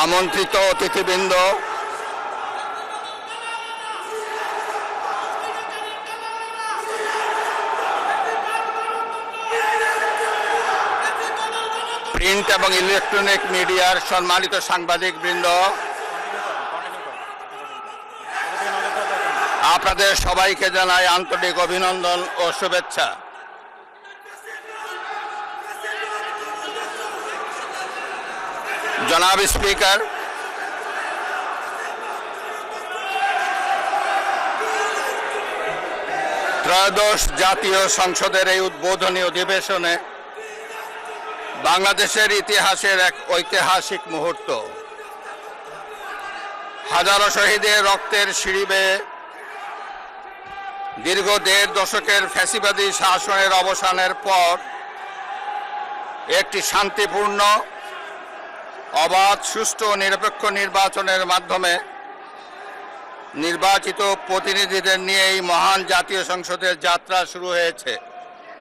আমন্ত্রিত অতিথিবৃন্দ, প্রিন্ট এবং ইলেকট্রনিক মিডিয়ার সম্মানিত সাংবাদিকবৃন্দ, আপনাদের সবাইকে জানাই আন্তরিক অভিনন্দন ও শুভেচ্ছা। জনাব স্পিকার, ত্রয়োদশ জাতীয় সংসদের এই উদ্বোধনী অধিবেশনে বাংলাদেশের ইতিহাসের এক ঐতিহাসিক মুহূর্ত। হাজারো শহীদের রক্তের সিঁড়ি বেয়ে দীর্ঘ ১.৫ দশকের ফ্যাসিবাদী শাসনের অবসানের পর একটি শান্তিপূর্ণ, অবাধ, সুষ্ঠু ও নিরপেক্ষ নির্বাচনের মাধ্যমে নির্বাচিত প্রতিনিধিদের নিয়ে এই মহান জাতীয় সংসদের যাত্রা শুরু হয়েছে।